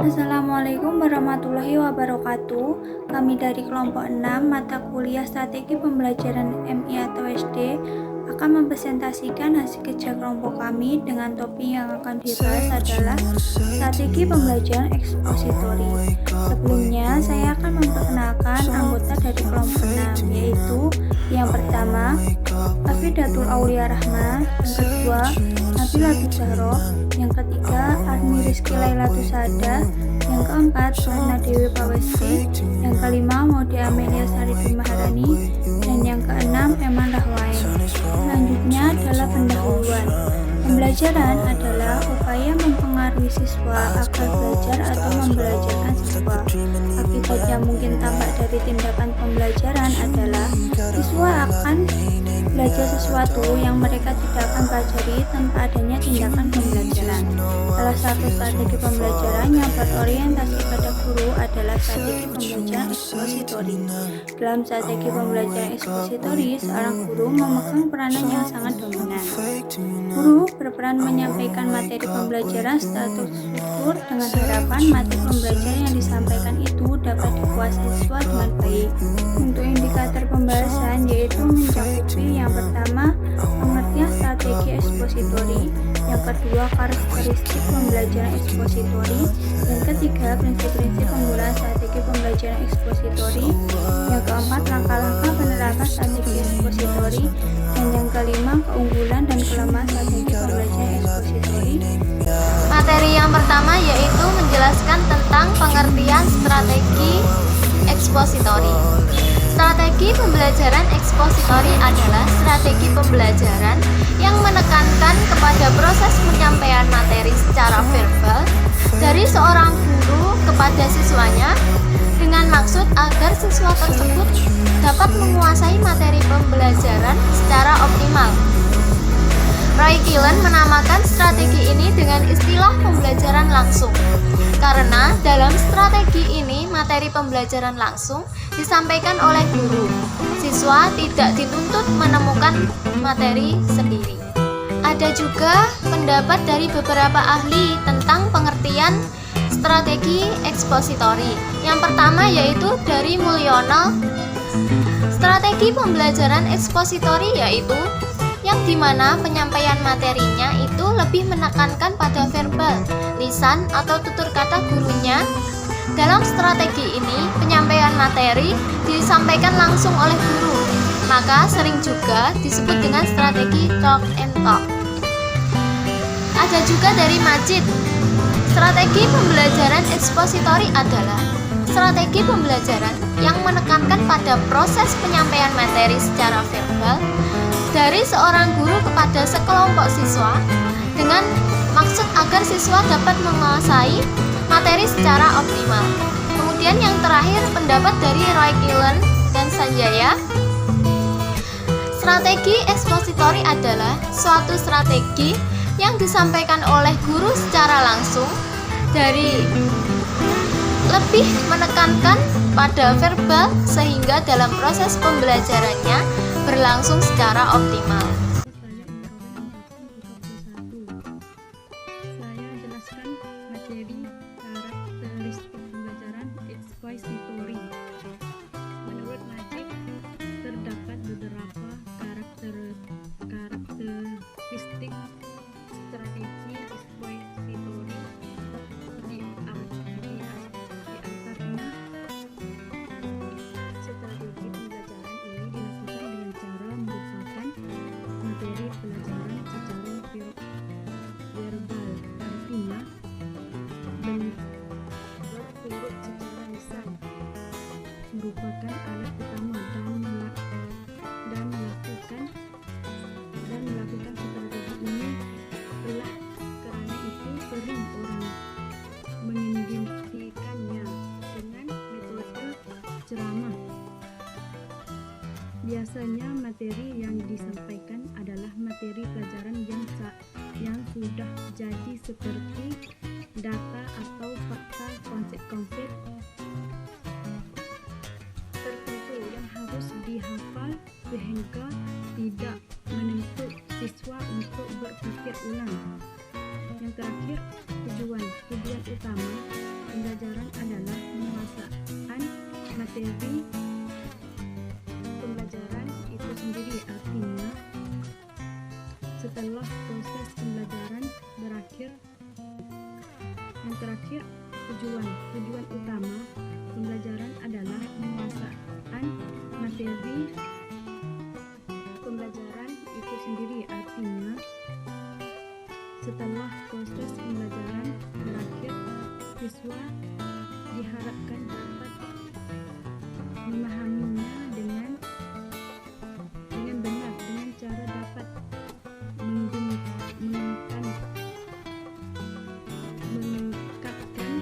Assalamualaikum warahmatullahi wabarakatuh. Kami dari kelompok 6 mata kuliah Strategi Pembelajaran MI atau SD akan mempresentasikan hasil kerja kelompok kami dengan topik yang akan dibahas adalah strategi pembelajaran ekspositori. Sebelumnya, saya akan memperkenalkan anggota dari kelompok 6, yaitu yang pertama, Afidatul Aulia Rahma, yang kedua, Nabilatul Zahro, yang ketiga, Arni Rizky Lailatul Sada, yang keempat, Rana Dewi Pawesi, yang kelima, Maudy Amelia Saridul Maharani, dan yang keenam, Eman Rahwain. Selanjutnya adalah pendahuluan. Pembelajaran adalah upaya mempengaruhi siswa agar belajar atau membelajarkan siswa. Akibat yang mungkin tampak dari tindakan pembelajaran adalah siswa akan belajar sesuatu yang mereka tidak akan pelajari tanpa adanya tindakan pembelajaran. Salah satu strategi pembelajaran yang berorientasi pada guru adalah strategi pembelajaran ekspositori. Dalam strategi pembelajaran ekspositori, seorang guru memegang peranan yang sangat dominan. Guru berperan menyampaikan materi pembelajaran secara terstruktur dengan harapan materi pembelajaran yang disampaikan itu dapat dikuasai siswa dengan baik. Untuk indikator pembahasan yaitu mencakupi yang pertama, pengertian strategi ekspositori, yang kedua, karakteristik pembelajaran ekspositori, yang ketiga, prinsip-prinsip penggunaan strategi pembelajaran ekspositori, yang keempat, langkah-langkah penerapan strategi ekspositori, dan yang kelima, keunggulan dan kelemahan strategi pembelajaran ekspositori. Materi yang pertama yaitu menjelaskan tentang pengertian strategi ekspositori. Strategi pembelajaran ekspositori adalah strategi pembelajaran yang menekankan kepada proses penyampaian materi secara verbal dari seorang guru kepada siswanya dengan maksud agar siswa tersebut dapat menguasai materi pembelajaran secara optimal. Roy Killen menamakan strategi ini dengan istilah pembelajaran langsung, karena dalam strategi ini materi pembelajaran langsung disampaikan oleh guru. Siswa tidak dituntut menemukan materi sendiri. Ada juga pendapat dari beberapa ahli tentang pengertian strategi ekspositori. Yang pertama yaitu dari Mulyono. Strategi pembelajaran ekspositori yaitu yang dimana penyampaian materinya itu lebih menekankan pada verbal, lisan atau tutur kata gurunya. Dalam strategi ini, penyampaian materi disampaikan langsung oleh guru, maka sering juga disebut dengan strategi talk and talk. Ada juga dari Majid. Strategi pembelajaran ekspositori adalah strategi pembelajaran yang menekankan pada proses penyampaian materi secara verbal dari seorang guru kepada sekelompok siswa dengan maksud agar siswa dapat menguasai materi secara optimal. Kemudian yang terakhir pendapat dari Roy Killen dan Sanjaya. Strategi ekspositori adalah suatu strategi yang disampaikan oleh guru secara langsung dari lebih menekankan pada verbal sehingga dalam proses pembelajarannya berlangsung secara optimal. Saya jelaskan materi karakteristik pembelajaran ekspositori. Menurut Majid, terdapat beberapa karakteristik strategi ekspositori di antaranya strategi pembelajaran ini dilakukan dengan cara merupakan materi pelajaran secara verbal, artinya berturut secara lisan merupakan alat utama dan melakukan strategi ini telah karena itu sering orang mengidentikannya dengan metode ceramah. Biasanya materi yang disampaikan adalah materi pelajaran yang sudah jadi seperti data atau fakta, konsep-konsep tertentu yang harus dihafal sehingga tidak menuntut siswa untuk berpikir ulang. Yang terakhir, tujuan utama materi pembelajaran itu sendiri, artinya setelah proses pembelajaran berakhir. Yang terakhir, tujuan utama pembelajaran adalah penguasaan materi pembelajaran itu sendiri, artinya setelah proses pembelajaran berakhir, siswa diharapkan dapat memahaminya dengan benar, dengan cara dapat mengungkapkan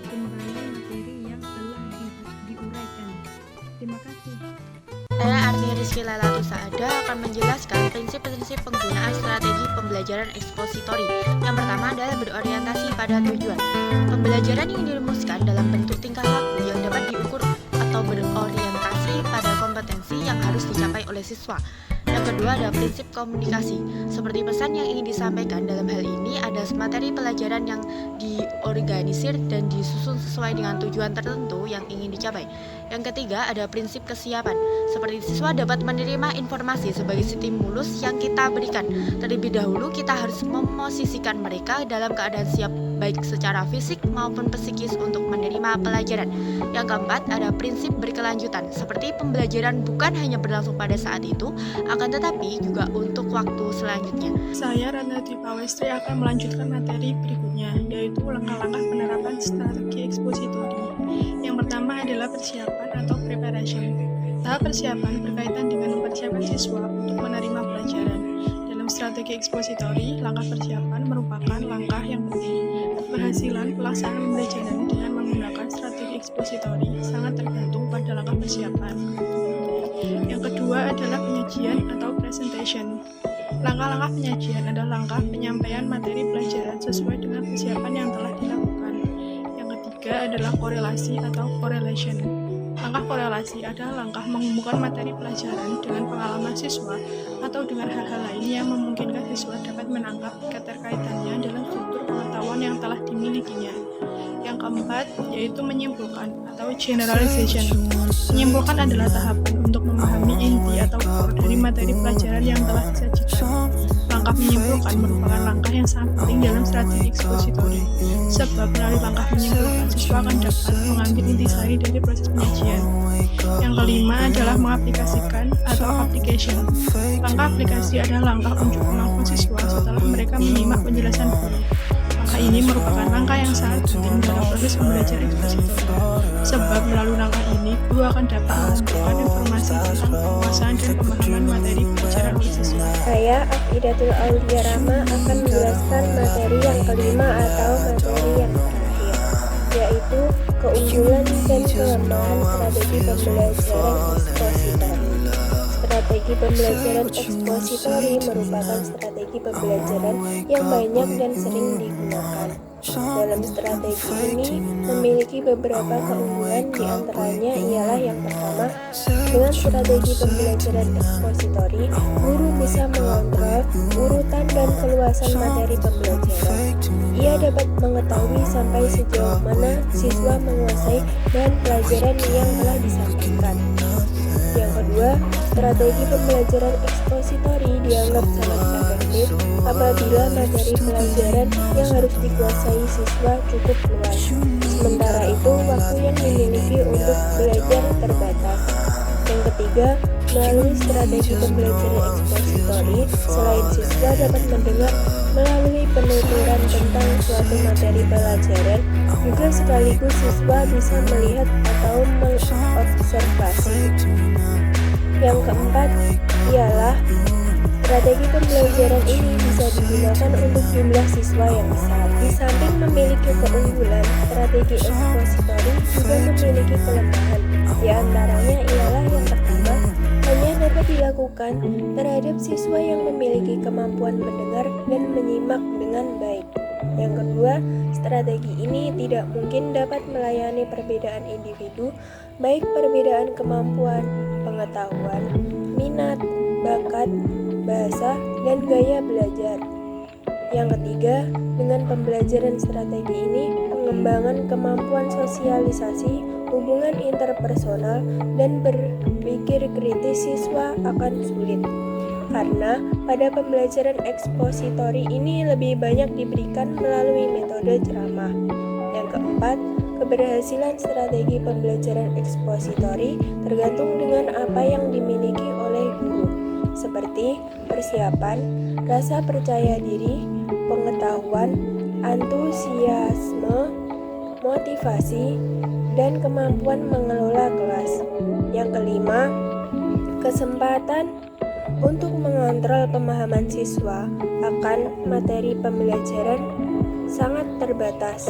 kembali materi yang telah diuraikan. Terima kasih. Saya Arni Rizky Lalatu Saada akan menjelaskan prinsip-prinsip penggunaan strategi pembelajaran ekspositori. Yang pertama adalah berorientasi pada tujuan. Pembelajaran yang dirumuskan dalam bentuk tingkah laku yang dapat diukur atau berorientasi pada kompetensi yang harus dicapai oleh siswa. Yang kedua ada prinsip komunikasi. Seperti pesan yang ingin disampaikan, dalam hal ini ada materi pelajaran yang diorganisir dan disusun sesuai dengan tujuan tertentu yang ingin dicapai. Yang ketiga ada prinsip kesiapan. Seperti siswa dapat menerima informasi sebagai stimulus yang kita berikan. Terlebih dahulu kita harus memosisikan mereka dalam keadaan siap baik secara fisik maupun psikis untuk menerima pelajaran. Yang keempat ada prinsip berkelanjutan. Seperti pembelajaran bukan hanya berlangsung pada saat itu, akan tetapi juga untuk waktu selanjutnya. Saya Rana Dwi Pawestri akan melanjutkan materi berikutnya, yaitu langkah-langkah penerapan strategi ekspositori. Yang pertama adalah persiapan atau preparation. Tahap persiapan berkaitan dengan mempersiapkan siswa untuk menerima pelajaran. Dalam strategi ekspositori, langkah persiapan merupakan langkah yang penting. Keberhasilan pelaksanaan pembelajaran dengan menggunakan strategi ekspositori sangat tergantung pada langkah persiapan. Yang kedua adalah penyajian atau presentation. Langkah-langkah penyajian adalah langkah penyampaian materi pelajaran sesuai dengan persiapan yang telah dilakukan. Yang ketiga adalah korelasi atau correlation. Langkah korelasi adalah langkah menghubungkan materi pelajaran dengan pengalaman siswa atau dengan hal-hal lain yang memungkinkan siswa dapat menangkap keterkaitannya dalam struktur pengetahuan yang telah dimilikinya. Yang keempat yaitu menyimpulkan atau generalization. Menyimpulkan adalah tahapan untuk memahami inti atau core dari materi pelajaran yang telah disajikan. Langkah menyimpulkan merupakan langkah yang sangat penting dalam strategi ekspositori, sebab melalui langkah menyimpulkan siswa akan dapat mengambil intisari dari proses penyajian. Yang kelima adalah mengaplikasikan atau application. Langkah aplikasi adalah langkah unjuk kemampuan siswa setelah mereka menyimak penjelasan guru. Langkah ini merupakan langkah yang sangat penting dalam proses pembelajaran ekspositori, sebab melalui langkah ini guru akan dapat mengumpulkan informasi tentang penguasaan dan pemahaman materi pelajaran oleh siswa. Saya Afidatul Aulia Rama akan menjelaskan materi yang kelima atau materi yang terakhir, yaitu keunggulan dan kelemahan strategi pembelajaran ekspositori. Strategi pembelajaran ekspositori merupakan strategi pembelajaran yang banyak dan sering digunakan. Dalam strategi ini memiliki beberapa keunggulan, di antaranya ialah yang pertama, dengan strategi pembelajaran ekspositori, guru bisa mengontrol urutan dan keluasan materi pembelajaran. Ia dapat mengetahui sampai sejauh mana siswa menguasai bahan pelajaran yang telah disampaikan. Yang kedua, strategi pembelajaran ekspositori dianggap sangat efektif apabila materi pelajaran yang harus dikuasai siswa cukup luas. Sementara itu, waktu yang dimiliki untuk belajar terbatas. Yang ketiga, melalui strategi pembelajaran ekspositori, selain siswa dapat mendengar melalui penuturan tentang suatu materi pelajaran, juga sekaligus siswa bisa melihat atau mengobservasi. Yang keempat ialah strategi pembelajaran ini bisa digunakan untuk jumlah siswa yang besar. Di samping memiliki keunggulan, strategi ekspositori juga memiliki kelemahan. Di antaranya ialah yang pertama, hanya dapat dilakukan terhadap siswa yang memiliki kemampuan mendengar dan menyimak dengan baik. Yang kedua, strategi ini tidak mungkin dapat melayani perbedaan individu, baik perbedaan kemampuan, pengetahuan, minat, bakat, bahasa, dan gaya belajar. Yang ketiga, dengan pembelajaran strategi ini, pengembangan kemampuan sosialisasi, hubungan interpersonal, dan berpikir kritis siswa akan sulit. Karena pada pembelajaran ekspositori ini lebih banyak diberikan melalui metode ceramah. Yang keempat, keberhasilan strategi pembelajaran ekspositori tergantung dengan apa yang dimiliki oleh guru, seperti persiapan, rasa percaya diri, pengetahuan, antusiasme, motivasi, dan kemampuan mengelola kelas. Yang kelima, kesempatan untuk mengontrol pemahaman siswa akan materi pembelajaran sangat terbatas.